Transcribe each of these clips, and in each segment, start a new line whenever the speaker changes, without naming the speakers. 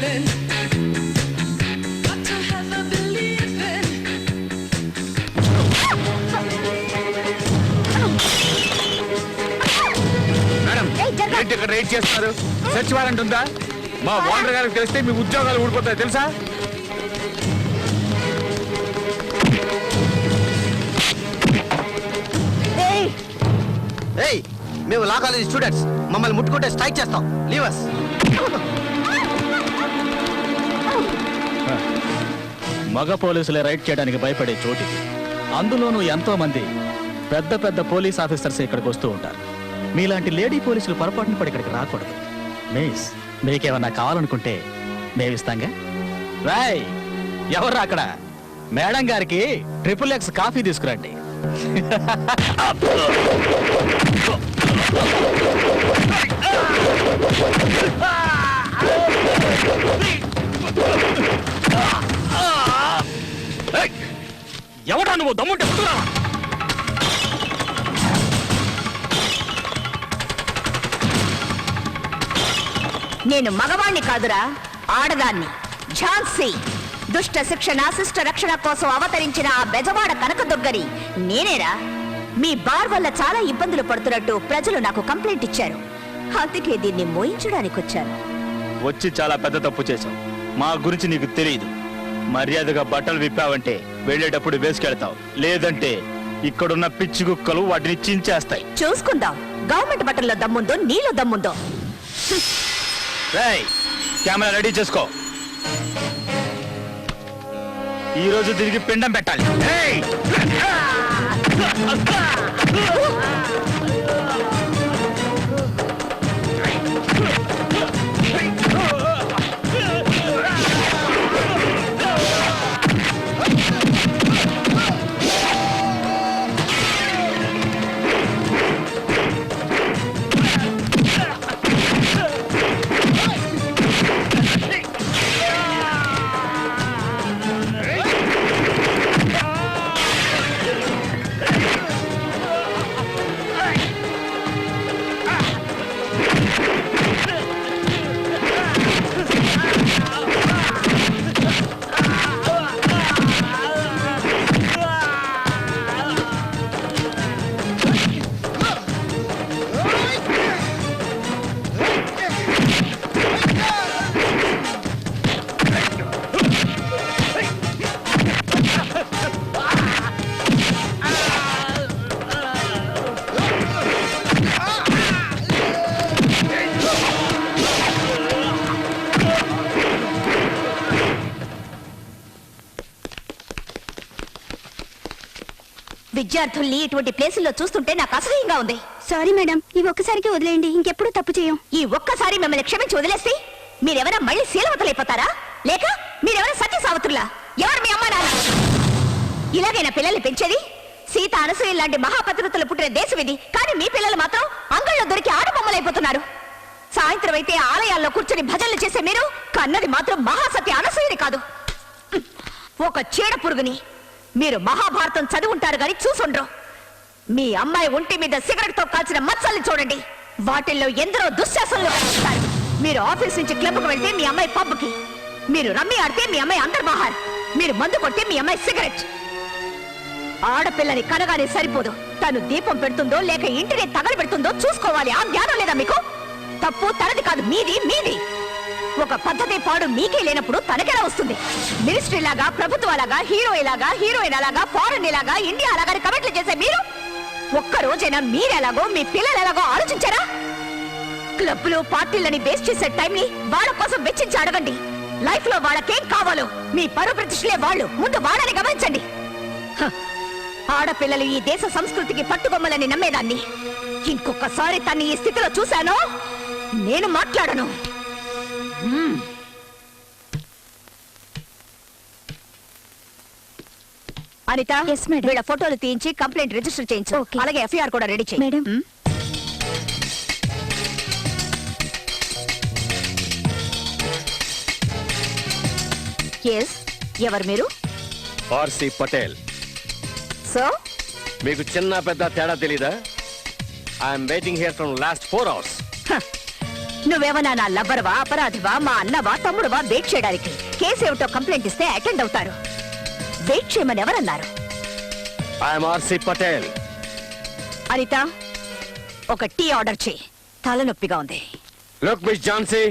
believing. Got to have a believing.
Madam ఏంటి ఇక్కడ rate చేస్తున్నారు? సెర్చ్ వారెంట్ ఉందా? మా ఓనర్ గారికి తెలిస్తే మీ ఉద్యోగాలు ఊడిపోతాయి తెలుసా?
ఏయ్ మేము లా కాలేజ్ స్టూడెంట్స్, మమ్మల్ని ముట్టుకుంటే స్ట్రైక్ చేస్తాం. Leave us.
మగ పోలీసులే రైడ్ చేయడానికి భయపడే చోటిది. అందులోనూ ఎంతో మంది పెద్ద పెద్ద పోలీస్ ఆఫీసర్స్ ఇక్కడికి వస్తూ ఉంటారు. మీలాంటి లేడీ పోలీసులు పొరపాటున పడి ఇక్కడికి రాకూడదు. మిస్, మీకేమన్నా కావాలనుకుంటే మేమిస్తాంగా. రాయ్, ఎవరు అక్కడ? మేడం గారికి XXX కాఫీ తీసుకురండి.
ఎవడా నువ్వు? దమ్ముంటే పుట్టురా.
నేను మగవాణ్ణి కాదురా, ఆడదాన్ని. ఝాన్సీ. దుష్ట శిక్షణ శిష్ట రక్షణ కోసం అవతరించిన ఆ బెజవాడ కనకదుర్గని నేనేరా. మీ బార్ వల్ల చాలా ఇబ్బందులు పడుతున్నట్టు ప్రజలు నాకు కంప్లైంట్ ఇచ్చారు. అందుకే దీన్ని మోయించడానికి వచ్చాను.
వచ్చి చాలా పెద్ద తప్పు చేశావు. మా గురించి నీకు తెలియదు. మర్యాదగా బట్టలు విప్పావంటే వెళ్ళేటప్పుడు వేసుకెళ్తావు, లేదంటే ఇక్కడున్న పిచ్చి కుక్కలు వాటిని చించేస్తాయి.
చూసుకుందాం గవర్నమెంట్ బట్టల్లో దమ్ముందో నీలో దమ్ముందో.
రేయ్, కెమెరా రెడీ చేసుకో. ఈ రోజు తిరిగి పిండం పెట్టాలి.
విద్యార్థుల్ని ఇటువంటి ప్లేసుల్లో చూస్తుంటే నాకు అసహ్యంగా ఉంది.
సారీ మేడం, ఈ ఒక్కసారికి వదిలేయండి, ఇంకెప్పుడు తప్పు చేయం.
ఈ ఒక్కసారి మిమ్మల్ని క్షమించి వదిలేస్తే మీరెవరా మళ్ళీ శీలవతలైపోతారా, లేక మీరెవరా సత్య సావతుల్లా? ఎవరు మీ అమ్మా నాన్న? ఇలాగైనా పిల్లల్ని పెంచేది? సీత అనసూయ లాంటి మహాపతివ్రతలు పుట్టిన దేశం ఇది. కానీ మీ పిల్లలు మాత్రం అంగళ్ళలో దొరికి ఆడబొమ్మలైపోతున్నారు. సాయంత్రం అయితే ఆలయాల్లో కూర్చొని భజనలు చేసే మీరు కన్నది మాత్రం మహాసత్య అనసూయని కాదు, ఒక చీడ పురుగుని. మీరు మహాభారతం చదువుంటారు గాని చూసుండ్రు. మీ అమ్మాయి ఒంటి మీద సిగరెట్ తో కాల్చిన మచ్చల్ని చూడండి. వాటిల్లో ఎందరో దుశ్శాసనలు కనిపిస్తారు. మీరు ఆఫీస్ నుంచి క్లబ్కు వెళ్తే మీ అమ్మాయి పబ్కి, మీరు రమ్మి ఆడితే మీ అమ్మాయి అంతర్బహార్, మీరు మందు కొడితే మీ అమ్మాయి సిగరెట్. ఆడపిల్లని కనగానే సరిపోదు, తను దీపం పెడుతుందో లేక ఇంటిని తగలబెడుతుందో చూసుకోవాలి. ఆ జ్ఞానం లేదా మీకు? తప్పు తనది కాదు, మీది మీది. ఒక పద్ధతి పాడు మీకే లేనప్పుడు తనకెలా వస్తుంది? మినిస్ట్రీ లాగా, ప్రభుత్వాలాగా, హీరోయిన్ లాగా, ఫారెన్ లాగా, ఇండియా లాగా కమెంట్లు చేసే మీరు ఒక్క రోజైనా మీరెలాగో మీ పిల్లలు ఎలాగో ఆలోచించారా? క్లబ్లు పార్టీలని బేస్ చేసే టైంని వాళ్ళ కోసం వెచ్చించి అడగండి. లైఫ్ లో వాళ్ళకేం కావాలో మీ పరువు ప్రతిష్టలే వాళ్ళు. ముందు వాళ్ళని గమనించండి. ఆడపిల్లలు ఈ దేశ సంస్కృతికి పట్టుబొమ్మలని నమ్మేదాన్ని. ఇంకొకసారి తన్ని ఈ స్థితిలో చూశానో నేను మాట్లాడను. అనిత, వీళ్ళ ఫోటోలు తీయించి కంప్లైంట్ రిజిస్టర్ చేయించు. అలాగే ఎఫ్ఐఆర్ కూడా రెడీ చేయి.
మేడం,
ఎవరు మీరు?
ఆర్సి పటేల్.
సో
మీకు చిన్న పెద్ద తేడా తెలీదా? I'm waiting here from last 4 hours.
నువ్వేమన్నా నా లవ్వరవా, అపరాధివా, మా అన్నవా, తమ్ముడువా వెయిట్ చేయడానికి? కేసు ఏమిటో కంప్లైంట్ ఇస్తే అటెండ్ అవుతారు. వెయిట్ చేయమని ఎవరన్నారు?
I'm RC Patel.
అనిత, ఒక టీ ఆర్డర్ చేయి, తలనొప్పిగా ఉంది.
లుక్ మిస్ ఝాన్సీ,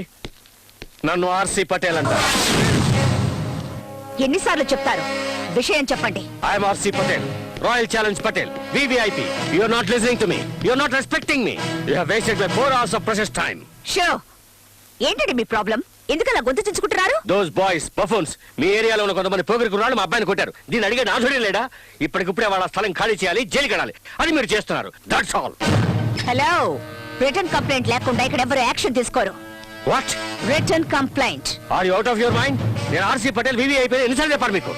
నన్ను ఆర్సి పటేల్ అంటారు.
ఎన్నిసార్లు చెప్తారు? విషయం చెప్పండి.
I'm RC Patel, royal challenge Patel, VVIP. You are not listening to me, you are not respecting me. You have wasted my 4 hours of precious time.
షో, ఏంటండి మీ ప్రాబ్లం? ఎందుకలా గొంతు చించుకుంటున్నారు?
దోస్ బాయ్స్ బఫూన్స్, మీ ఏరియాలో ఉన్న కొంతమంది పోగిరి కుర్రాళ్ళు మా అబ్బాయిని కొట్టారు. దీన్ని అడిగే నాథుడే లేడా? ఇప్పటికిప్పుడే వాళ్ళ స్థలం ఖాళీ చేయాలి, జైలుకి వెళ్ళాలి. అది మీరు చేస్తున్నారు. That's all.
Hello, return complaint లేకుండా ఇక్కడ ఎవరు యాక్షన్ తీసుకోరు.
What?
Return complaint.
Are you out of your mind? నేను ఆర్సి పటేల్ వివిఐపి ఎన్నిసార్లు చెప్పారు మీకు?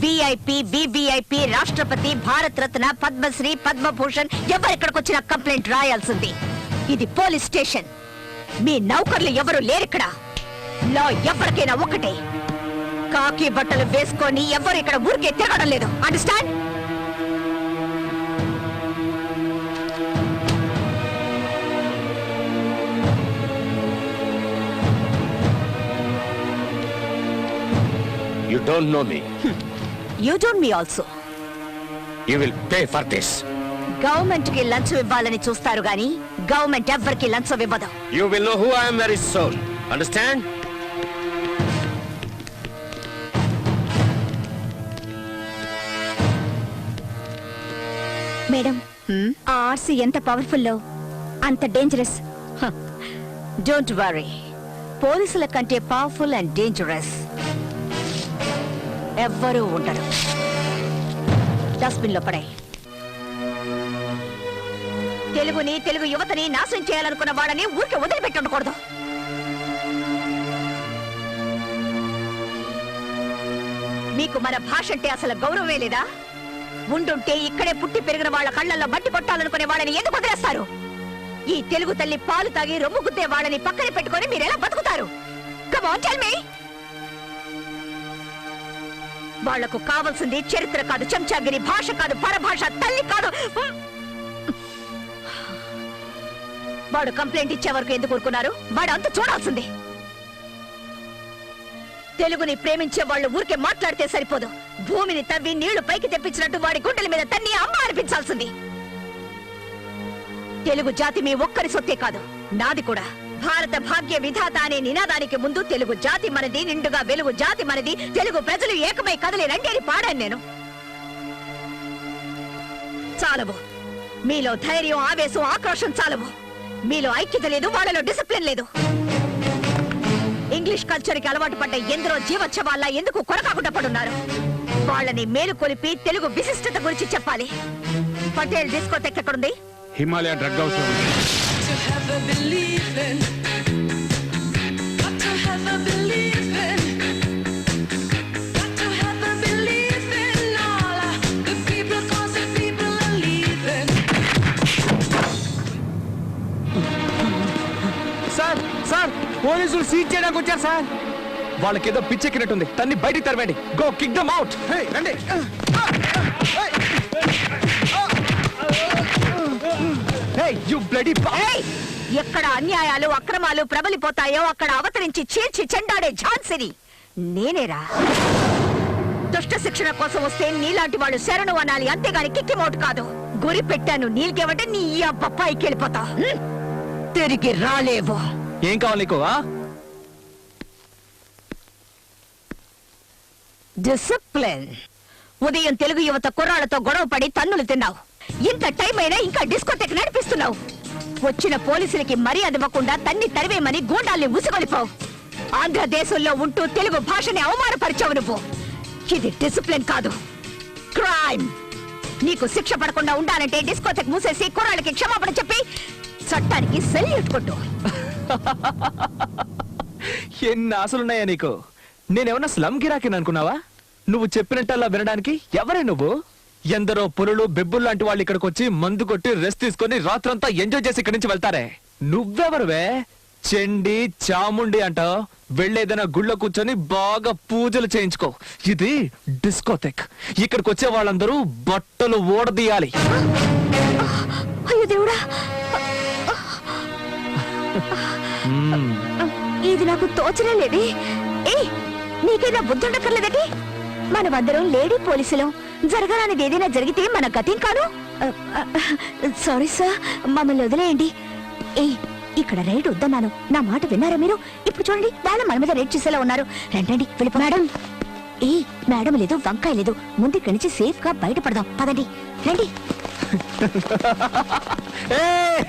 విఐపి, వివిఐపి, రాష్ట్రపతి, భారత్ రత్న, పద్మశ్రీ, పద్మభూషణ్ ఎవరు ఇక్కడికి వచ్చిన కంప్లైంట్ రాయాల్సింది. ఇది పోలీస్ స్టేషన్. మీ నౌకర్లు ఎవరు లేరిక్కడ. లా ఎవరికైనా ఒకటే. కాకి బట్టలు వేసుకొని ఎవరు ఇక్కడ ఊరికే తిరగడం లేదు. Understand?
You don't know me.
You don't me also.
You will pay for this.
Government కి లంచం ఇవ్వాలని చూస్తారు గాని గవర్నమెంట్ ఎవ్వరికి లంచం ఇవ్వదు.
You will know who I am very soon. Understand?
Madam, ఆ ఆర్సీ ఎంత పవర్ఫుల్లో అంత డేంజరస్.
డోంట్ వరీ, పోలీసుల కంటే పవర్ఫుల్ అండ్ డేంజరస్ ఎవ్వరూ ఉండరు. డస్ట్బిన్ లో పడాయి. తెలుగుని, తెలుగు యువతని నాశనం చేయాలనుకున్న వాళ్ళని ఊరికి వదిలిపెట్టి ఉండకూడదు. మీకు మన భాష అంటే అసలు గౌరవమే లేదా? ఉండుంటే ఇక్కడే పుట్టి పెరిగిన వాళ్ళ కళ్ళల్లో బట్టి కొట్టాలనుకునే వాళ్ళని ఎందుకు వదిలేస్తారు? ఈ తెలుగు తల్లి పాలు తాగి రొమ్ము గుద్దే వాళ్ళని పక్కన పెట్టుకొని మీరు ఎలా బతుకుతారు? Come on tell me. వాళ్లకు కావాల్సింది చరిత్ర కాదు, చెంచాగిరి, భాష కాదు, పరభాష, తల్లి కాదు. వాడు కంప్లైంట్ ఇచ్చే వరకు ఎందుకు ఊరుకున్నారు? వాడు అంత చూడాల్సింది. తెలుగుని ప్రేమించే వాళ్ళు ఊరికే మాట్లాడితే సరిపోదు. భూమిని తవ్వి నీళ్లు పైకి తెప్పించినట్టు వాడి గుండెల మీద తన్ని అమ్మ అనిపించాల్సింది. తెలుగు జాతి మీ ఒక్కరి సొత్తే కాదు, నాది కూడా. భారత భాగ్య విధాత అనే నినాదానికి ముందు తెలుగు జాతి మనది, నిండుగా వెలుగు జాతి మనది, తెలుగు ప్రజలు ఏకమై కదిలి రండి అని పాడాను నేను. చాలవు. మీలో ధైర్యం, ఆవేశం, ఆక్రోశం చాలవు. మీలో ఐక్యత లేదు, వాళ్ళలో డిసిప్లిన్ లేదు. ఇంగ్లీష్ కల్చర్ కి అలవాటు పడ్డ ఎందరో జీవోత్సవాల ఎందుకు కొరకాకుండా పడున్నారు. వాళ్ళని మేలుకొలిపి తెలుగు విశిష్టత గురించి చెప్పాలి. పటేల్ డిస్కోటెక్ ఎక్కడుంది?
హిమాలయ డ్రగ్ హౌస్ లో ఉంది.
To have a believing, got to have a believing, got to have a believing all the people, 'cause the people are leaving.
Sir sir, పోలీసులు సీజ్ చేయడానికి వచ్చారు సార్. వాళ్ళకేదో పిచ్చెక్కినట్టుంది, తన్ని బయటికి తరవండి. Go kick them out. రండి. Hey, you bloody
ఏయ్! ఎక్కడ అన్యాయాలు, అక్రమాలు ప్రబలిపోతాయో అక్కడ అవతరించి చీల్చి చెండాడే ఝాన్సీని నేనేరా. దుష్ట శిక్షణ కోసం వస్తే నీలాంటి వాళ్ళు శరణు అనాలి, అంతేగాని కిక్కిమౌట్ కాదు. గురి పెట్టాను నీళ్ళకేమంటే నీ అబ్బ పైకి వెళ్ళిపోతా. తిరిగి రాలేవు.
ఏం కావాలి నీకు?
డిసిప్లిన్. ఉదయం తెలుగు యువత కుర్రాళ్లతో గొడవ పడి తన్నులు తిన్నావు. ఇంత టైం అయినా ఇంకా డిస్కోటెక్ నడిపిస్తున్నావు. వచ్చిన పోలీసులకి మర్యాద ఇవ్వకుండా తన్ని తరివేమని గూండాల్ని ఉసుగొలిపావు. ఆంధ్రదేశంలో ఉంటూ తెలుగు భాషని అవమానపరిచావు నువ్వు. ఇది డిసిప్లిన్ కాదు, క్రైమ్. నీకు శిక్ష పడకుండా ఉండాలంటే డిస్కోటెక్ మూసేసి కుర్రాళ్ళకి క్షమాపణ చెప్పి చట్టానికి సెల్యూట్ కొట్టు.
ఎన్ని ఆశలున్నాయా నీకు? నేనేమన్నా స్లమ్ గిరాకిని అనుకున్నావా? నువ్వు చెప్పినట్టల్లా వినడానికి ఎవరే నువ్వు? ఎందరో పులులు, బెబ్బులు లాంటి వాళ్ళు ఇక్కడికి వచ్చి మందు కొట్టి రెస్ట్ తీసుకొని రాత్రంతా ఎంజాయ్ చేసి ఇక్కడి నుంచి వెళ్తారే. నువ్వెవరువే? చెండి చాముండి అంటావు. వెళ్ళేదైనా గుళ్ళో కూర్చొని బాగా పూజలు చేయించుకో. ఇది డిస్కోటెక్. ఇక్కడికి వచ్చే వాళ్ళందరూ బట్టలు ఓడదీయాలి.
అయ్యో దేవుడా!
మ్మ్.
ఇది నాకు తోచనే లేదే. ఏ నీకైనా బుద్ధుండక్కర్లేదటి? మనమందరం లేడీ పోలీసులం. జరగాలనేది ఏదైనా జరిగితే మన గతేం కాదు. సారీ సార్, మమ్మల్ని వదిలేయండి. ఏ ఇక్కడ రైడ్ వద్దన్నాను, నా మాట విన్నారా మీరు? ఇప్పుడు చూడండి, వాళ్ళ మన మీద రైడ్ చేసేలా ఉన్నారు. రండి వెళ్ళిపో. మేడం, ఏ మేడం లేదు, వంకాయ లేదు. ముందు ఇక్కడి నుంచి సేఫ్ గా బయటపడదాం. పదండి, రండి.
ఏయ్!